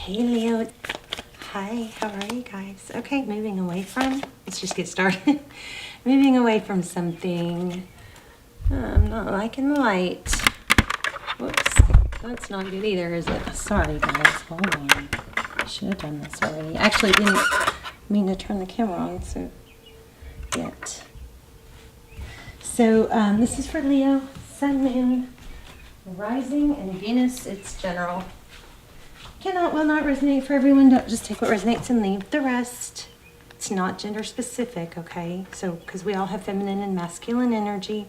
Hey Leo. Hi, how are you guys? Okay, moving away from, let's just get started. Moving away from something. I'm not liking the light. Whoops, that's not good either, is it? Sorry guys, hold on. I should have done this already. Actually, didn't mean to turn the camera on, so yet. So this is for Leo, Sun, Moon, Rising, and Venus. It's general. Will not resonate for everyone. Don't just take what resonates and leave the rest. It's not gender specific, okay? So, because we all have feminine and masculine energy.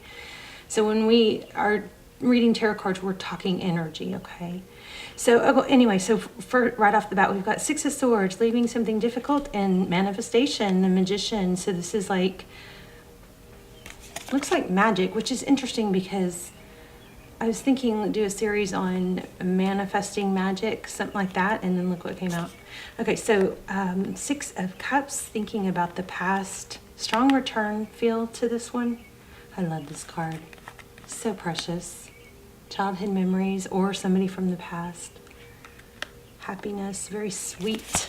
So when we are reading tarot cards, we're talking energy, okay? So anyway, so for right off the bat, we've got Six of Swords, leaving something difficult, and Manifestation, the Magician. So this is like, looks like magic, which is interesting because I was thinking do a series on manifesting magic, something like that, and then look what came out. Okay, so Six of Cups, thinking about the past. Strong return feel to this one. I love this card. So precious. Childhood memories or somebody from the past. Happiness, very sweet.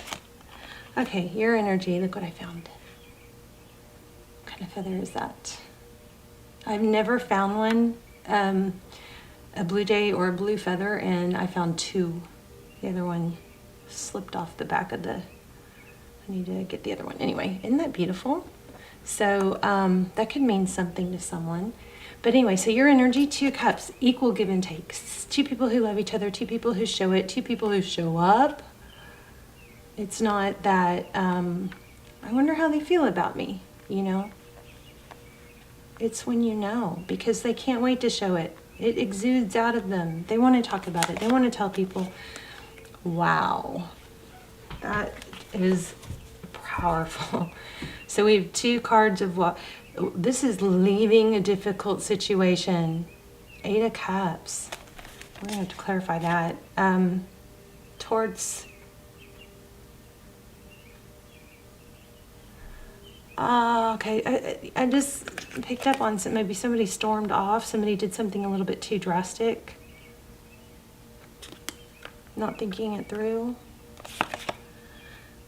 Okay, your energy, look what I found. What kind of feather is that? I've never found one. A blue jay or a blue feather, and I found two. The other one slipped off the back of the, I need to get the other one. Anyway, isn't that beautiful? So that could mean something to someone. But anyway, so your energy, Two Cups, equal give and takes. Two people who love each other, two people who show it, two people who show up. It's not that, I wonder how they feel about me, you know? It's when you know, because they can't wait to show it. It exudes out of them. They want to talk about it. They want to tell people. Wow. That is powerful. So we have two cards of what? This is leaving a difficult situation. Eight of Cups. We're going to have to clarify that. Towards... okay. I just picked up on some, maybe somebody stormed off. Somebody did something a little bit too drastic. Not thinking it through.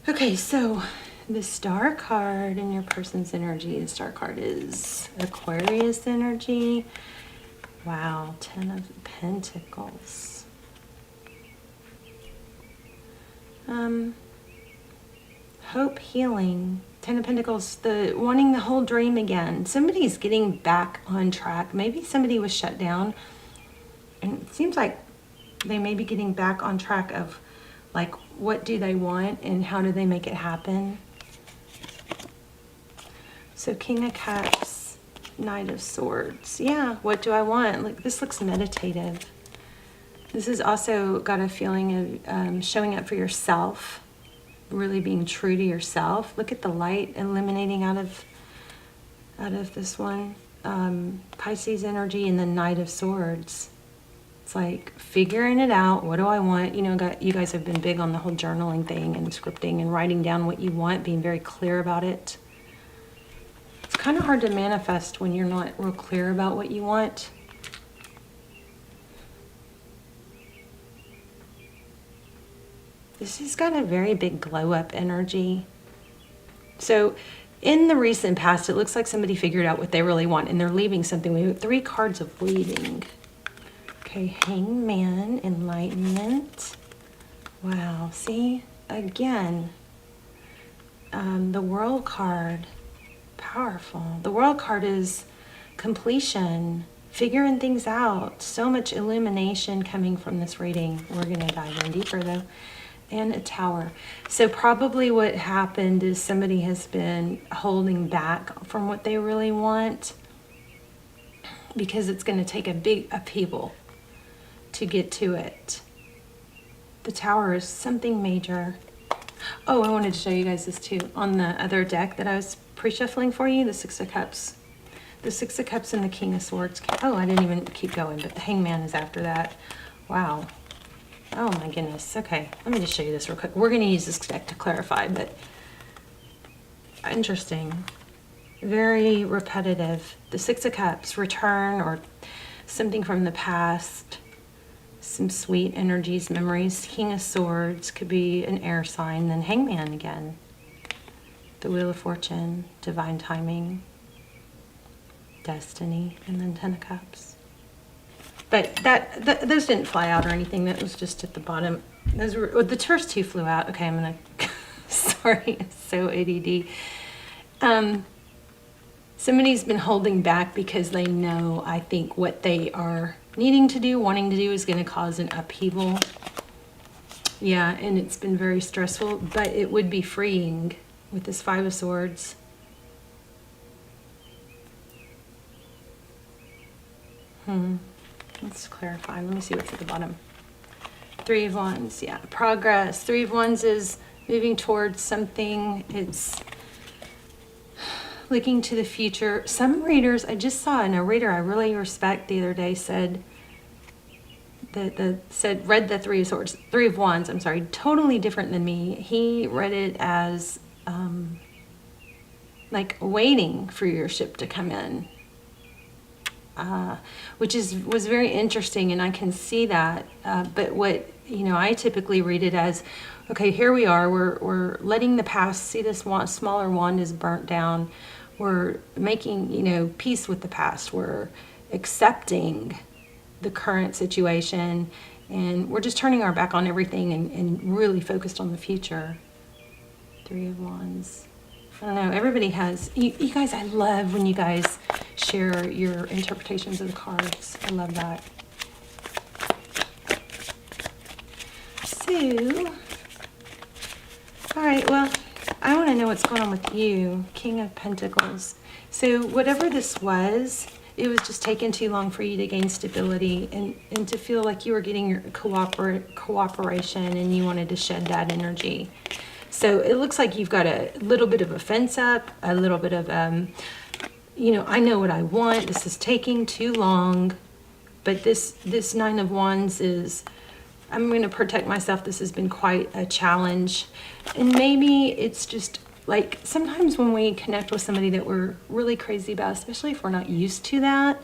Okay, so the Star card in your person's energy. The Star card is Aquarius energy. Wow, 10 of Pentacles. Hope, healing. 10 of Pentacles, the wanting the whole dream again. Somebody's getting back on track. Maybe somebody was shut down. And it seems like they may be getting back on track of like, what do they want and how do they make it happen? So King of Cups, Knight of Swords. Yeah, what do I want? Like, this looks meditative. This has also got a feeling of showing up for yourself. Really being true to yourself. Look at the light emanating out of this one. Pisces energy and the Knight of Swords. It's like figuring it out. What do I want? You know, you guys have been big on the whole journaling thing and scripting and writing down what you want, being very clear about it. It's kind of hard to manifest when you're not real clear about what you want. This has got a very big glow up energy. So in the recent past, it looks like somebody figured out what they really want and they're leaving something. We have 3 cards of leaving. Okay, Hangman, Enlightenment. Wow, see, again, the World card, powerful. The World card is completion, figuring things out. So much illumination coming from this reading. We're going to dive in deeper though. And a Tower. So probably what happened is somebody has been holding back from what they really want because it's going to take a big upheaval to get to it. The Tower is something major. Oh, I wanted to show you guys this too. On the other deck that I was pre-shuffling for you, the Six of Cups. The Six of Cups and the King of Swords. Oh, I didn't even keep going, but the Hangman is after that. Wow. Oh my goodness. Okay, let me just show you this real quick. We're going to use this deck to clarify, but interesting. Very repetitive. The Six of Cups, return or something from the past. some sweet energies, memories. King of Swords could be an air sign, then Hangman again. The Wheel of Fortune, divine timing, destiny, and then Ten of Cups. But those didn't fly out or anything. That was just at the bottom. Those were, the first two flew out. Okay, I'm gonna, sorry, it's so ADD. Somebody's been holding back because they know, I think, what they are needing to do, wanting to do is going to cause an upheaval. Yeah, and it's been very stressful, but it would be freeing with this Five of Swords. Let's clarify. Let me see what's at the bottom. Three of Wands, yeah, progress. Three of Wands is moving towards something. It's looking to the future. Some readers, I just saw in a reader I really respect the other day said that read the Three of Wands, I'm sorry, totally different than me. He read it as like waiting for your ship to come in. Which was very interesting, and I can see that. But what, I typically read it as, okay, here we are. We're letting the past, see this smaller wand is burnt down. We're making, peace with the past. We're accepting the current situation, and we're just turning our back on everything and really focused on the future. Three of Wands. I don't know, everybody has, you guys, I love when you guys share your interpretations of the cards. I love that. So, all right, well, I want to know what's going on with you, King of Pentacles. So whatever this was, it was just taking too long for you to gain stability and to feel like you were getting your cooperation and you wanted to shed that energy. So it looks like you've got a little bit of a fence up, a little bit of, I know what I want. This is taking too long. But this Nine of Wands is, I'm going to protect myself. This has been quite a challenge. And maybe it's just like sometimes when we connect with somebody that we're really crazy about, especially if we're not used to that,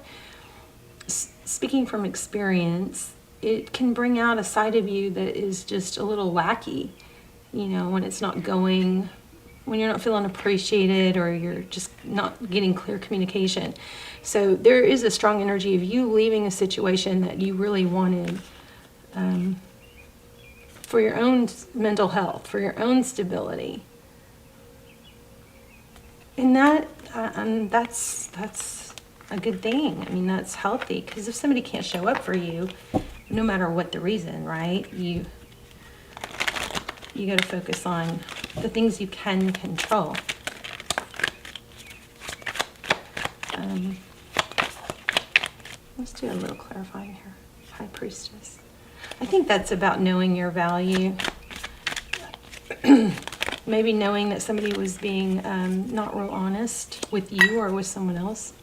speaking from experience, it can bring out a side of you that is just a little wacky. When it's not going, when you're not feeling appreciated or you're just not getting clear communication. So there is a strong energy of you leaving a situation that you really wanted for your own mental health, for your own stability. And that's a good thing. I mean, that's healthy, because if somebody can't show up for you, no matter what the reason, right? You got to focus on the things you can control. Let's do a little clarifying here. High Priestess. I think that's about knowing your value. Maybe knowing that somebody was being not real honest with you or with someone else.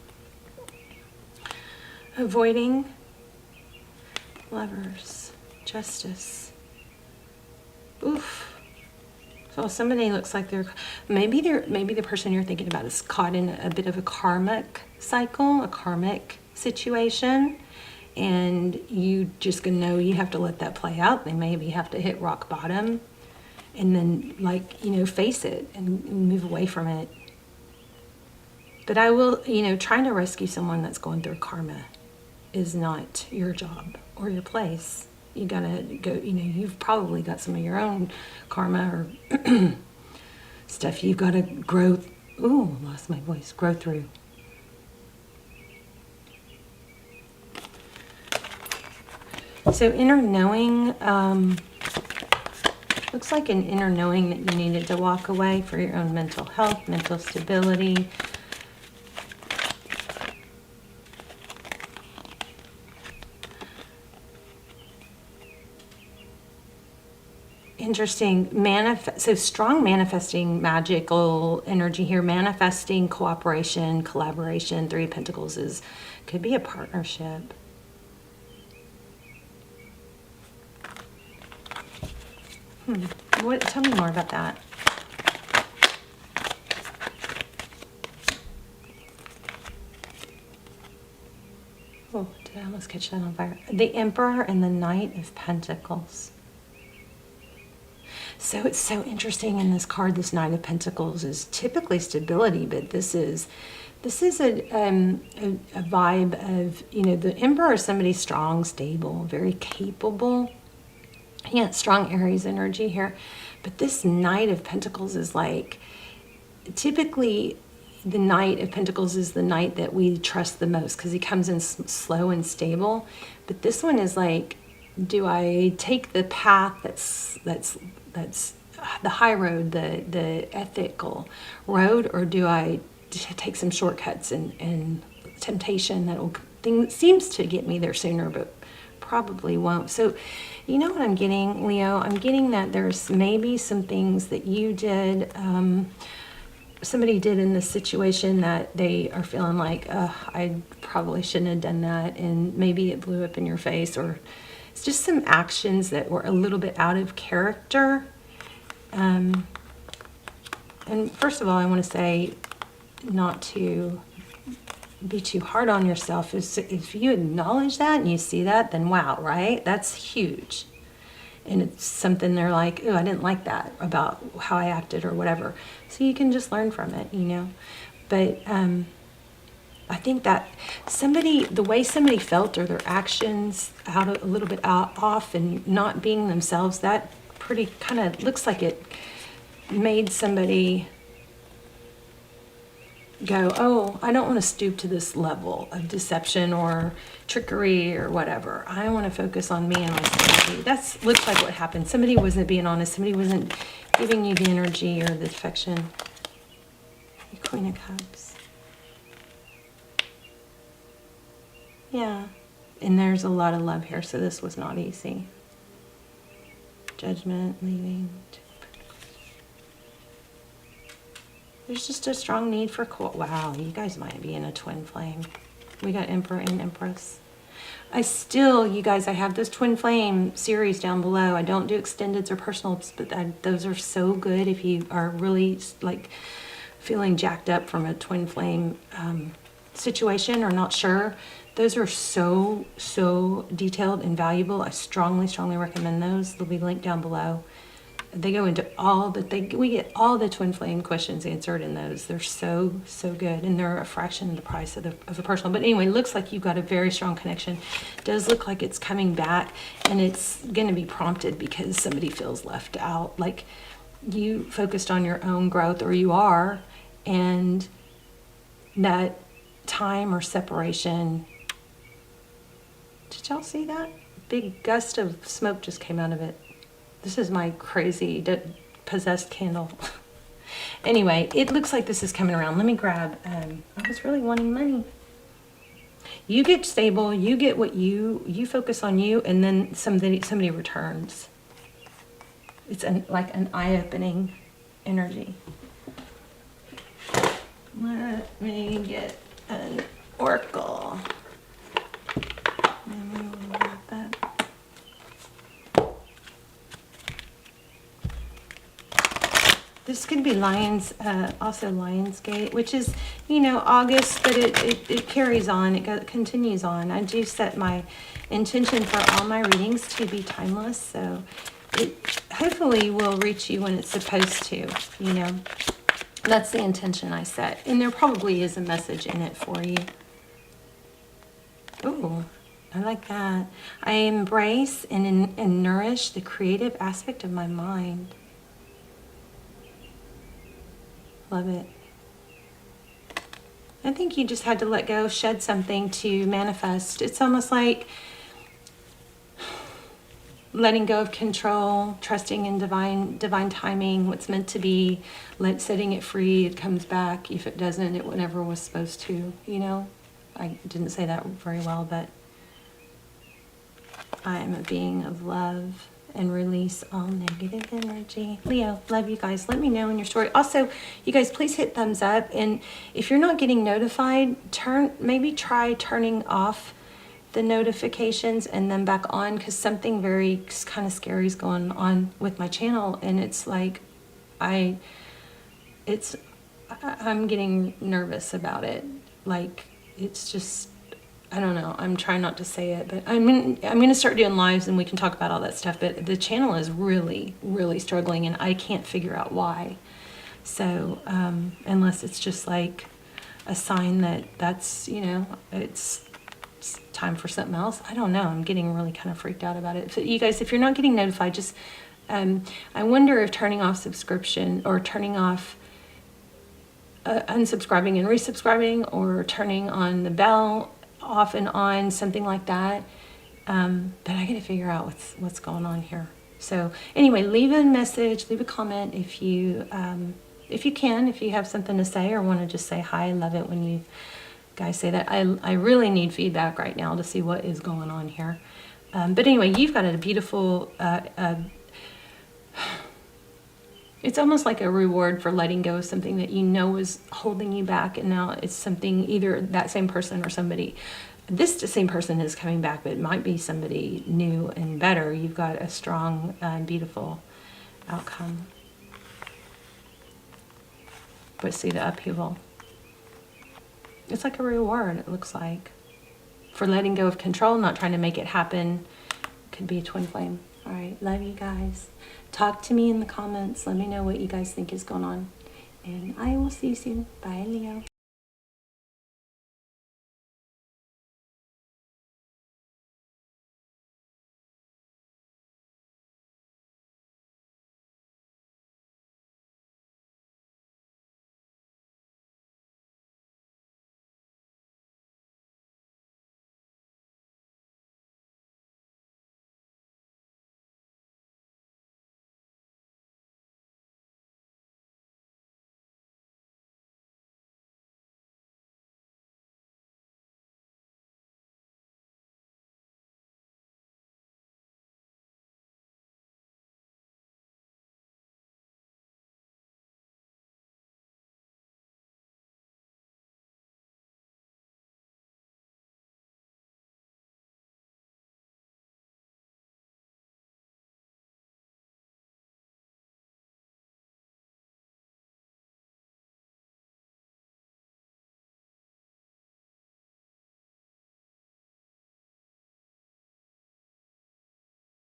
Avoiding. Lovers. Justice. Oof. So somebody looks like maybe the person you're thinking about is caught in a bit of a karmic cycle, a karmic situation, and you just gonna know you have to let that play out. They maybe have to hit rock bottom and then face it and move away from it. But I will, trying to rescue someone that's going through karma is not your job or your place. You gotta go, you've probably got some of your own karma or stuff you've got to grow. Ooh, lost my voice. Grow through. So inner knowing, looks like an inner knowing that you needed to walk away for your own mental health, mental stability. Interesting. So strong manifesting magical energy here. Manifesting cooperation, collaboration. Three of Pentacles could be a partnership. Tell me more about that. Oh, did I almost catch that on fire? The Emperor and the Knight of Pentacles. So it's so interesting in this card. This Knight of Pentacles is typically stability, but this is a vibe of, you know, the Emperor is somebody strong, stable, very capable. Yeah, strong Aries energy here. But this Knight of Pentacles is like, typically the Knight of Pentacles is the knight that we trust the most because he comes in slow and stable. But this one is like, do I take the path that's the high road, the ethical road, or do I take some shortcuts and temptation that seems to get me there sooner, but probably won't. So, you know what I'm getting, Leo? I'm getting that there's maybe some things that you did, somebody did in this situation that they are feeling like, I probably shouldn't have done that, and maybe it blew up in your face, or it's just some actions that were a little bit out of character. And first of all, I want to say not to be too hard on yourself. If you acknowledge that and you see that, then wow, right? That's huge. And it's something they're like, oh, I didn't like that about how I acted or whatever. So you can just learn from it, you know. But I think that the way somebody felt, or their actions a little bit off and not being themselves, that pretty kind of looks like it made somebody go, oh, I don't want to stoop to this level of deception or trickery or whatever. I want to focus on me and my sanity. That looks like what happened. Somebody wasn't being honest. Somebody wasn't giving you the energy or the affection. The Queen of Cups. Yeah. And there's a lot of love here, so this was not easy. Judgment, leaving. There's just a strong need for, wow, you guys might be in a twin flame. We got Emperor and Empress. You guys, I have this twin flame series down below. I don't do extendeds or personals, but those are so good if you are really like feeling jacked up from a twin flame situation or not sure. Those are so detailed and valuable. I strongly recommend those. They'll be linked down below. They go into we get all the twin flame questions answered in those. They're so good, and they're a fraction of the price of a personal. But anyway, it looks like you've got a very strong connection. It does look like it's coming back, and it's going to be prompted because somebody feels left out. Like you focused on your own growth, or you are, and that time or separation. Did y'all see that? Big gust of smoke just came out of it. This is my crazy possessed candle. Anyway, it looks like this is coming around. Let me grab, I was really wanting money. You get stable, you get what you focus on you, and then somebody returns. It's like an eye-opening energy. Let me get an oracle. This could be also Lionsgate, which is, you know, August, but it carries on, it continues on. I do set my intention for all my readings to be timeless, so it hopefully will reach you when it's supposed to, you know. That's the intention I set. And there probably is a message in it for you. Ooh, I like that. I embrace and nourish the creative aspect of my mind. Love it. I think you just had to let go, shed something to manifest. It's almost like letting go of control, trusting in divine timing, what's meant to be, setting it free. It comes back. If it doesn't, it never was supposed to, you know. I didn't say that very well, but I am a being of love. And release all negative energy. Leo, love you guys. Let me know in your story. Also, you guys, please hit thumbs up. And if you're not getting notified, maybe try turning off the notifications and then back on, because something very kind of scary is going on with my channel. And it's like, I'm getting nervous about it. Like, it's just, I don't know. I'm trying not to say it, but I'm going to start doing lives and we can talk about all that stuff. But the channel is really, really struggling and I can't figure out why. So, unless it's just like a sign that that's, you know, it's time for something else. I don't know. I'm getting really kind of freaked out about it. So you guys, if you're not getting notified, just, I wonder if turning off subscription or turning off unsubscribing and resubscribing or turning on the bell off and on, something like that. But I got to figure out what's going on here. So anyway, leave a message, leave a comment if you can, if you have something to say or want to just say hi. I love it when you guys say that. I really need feedback right now to see what is going on here. But anyway, you've got a beautiful, it's almost like a reward for letting go of something that you know is holding you back, and now it's something, either that same person or somebody. This same person is coming back, but it might be somebody new and better. You've got a strong, beautiful outcome. But see the upheaval. It's like a reward, it looks like, for letting go of control, not trying to make it happen. Could be a twin flame. All right, love you guys. Talk to me in the comments. Let me know what you guys think is going on. And I will see you soon. Bye, Leo.